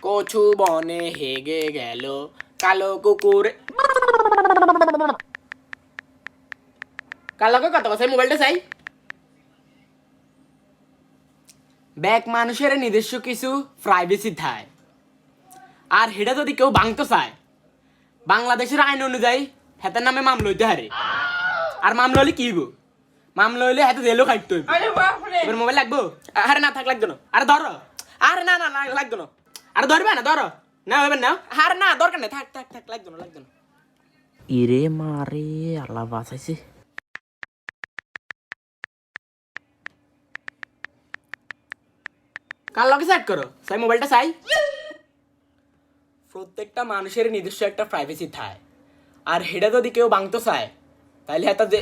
কচু বনে হেগে গেল কালো কুকুর। কালোকে কত কথা মোবাইলটা চাই। ব্যাক মানুষের নিজস্ব কিছু প্রাইভেসি থাকে, আর হেটা যদি কেউ ভাঙতে চায় বাংলাদেশের আইন অনুযায়ী হেতার নামে মামলা হইতে হারে। আর মামলা হলে কি হইব? মামলা হইলে হাতে জেলও খাইতে হইব। এবার মোবাইল লাগবো? আরে না থাক, লাগতো না। আরে ধরো। আরে না না লাগতো না। আরে ধরবে না, ধরো না হইবেন না। আরে না দরকার নেই, থাক থাক থাক, লাগতো না লাগতো না। ইরে মারে আল্লাহ বাঁচাইছে। কার লগে সেট করো সাই মোবাইলটা চাই। প্রত্যেকটা মানুষের নিজস্ব একটা প্রাইভেসি থাকে, আর হেটা যদি কেউ ভাঙতে চায় তাহলে এটা যে